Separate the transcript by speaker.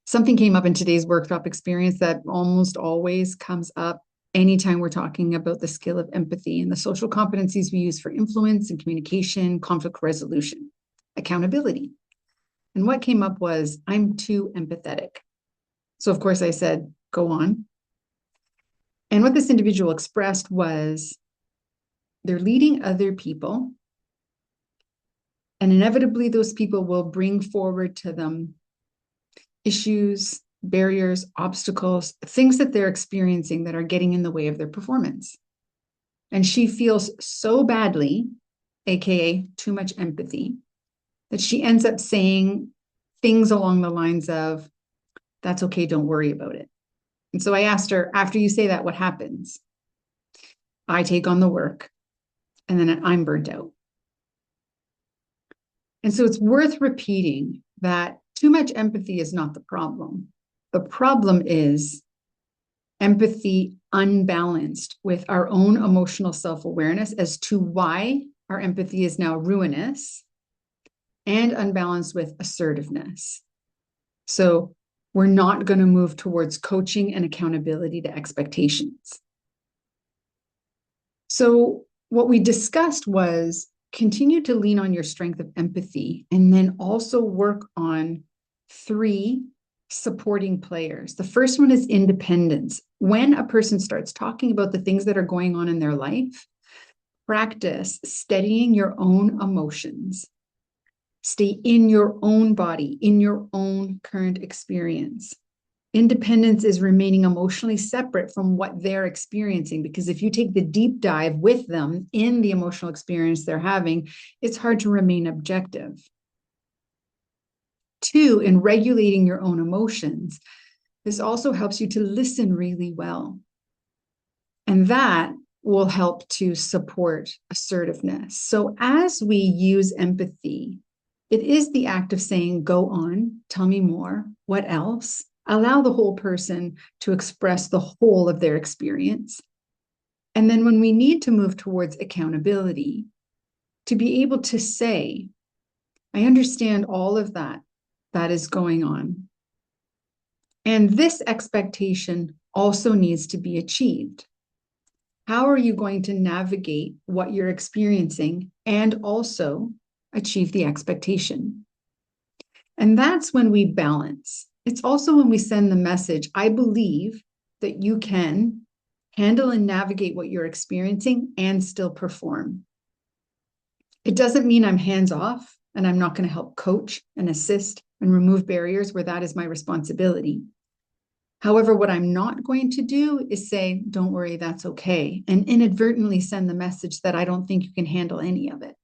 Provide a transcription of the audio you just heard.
Speaker 1: Something came up in today's workshop experience that almost always comes up anytime we're talking about the skill of empathy and the social competencies we use for influence and communication, conflict resolution, accountability. And what came up was, I'm too empathetic. So, of course, I said, go on. And what this individual expressed was they're leading other people, and inevitably, those people will bring forward to them issues, barriers, obstacles, things that they're experiencing that are getting in the way of their performance. And she feels so badly, AKA too much empathy, that she ends up saying things along the lines of, that's okay, don't worry about it. And so I asked her, after you say that, what happens? I take on the work and then I'm burnt out. And so it's worth repeating that too much empathy is not the problem. The problem is empathy unbalanced with our own emotional self-awareness as to why our empathy is now ruinous and unbalanced with assertiveness. So we're not going to move towards coaching and accountability to expectations. So what we discussed was continue to lean on your strength of empathy and then also work on 3 supporting players. The first one is independence. When a person starts talking about the things that are going on in their life, practice steadying your own emotions. Stay in your own body, in your own current experience. Independence is remaining emotionally separate from what they're experiencing, because if you take the deep dive with them in the emotional experience they're having, it's hard to remain objective. 2, in regulating your own emotions, this also helps you to listen really well. And that will help to support assertiveness. So as we use empathy, it is the act of saying, go on, tell me more, what else? Allow the whole person to express the whole of their experience. And then when we need to move towards accountability, to be able to say, I understand all of that is going on. And this expectation also needs to be achieved. How are you going to navigate what you're experiencing and also achieve the expectation? And that's when we balance. It's also when we send the message, I believe that you can handle and navigate what you're experiencing and still perform. It doesn't mean I'm hands off and I'm not going to help coach and assist and remove barriers where that is my responsibility. However, what I'm not going to do is say, don't worry, that's okay, and inadvertently send the message that I don't think you can handle any of it.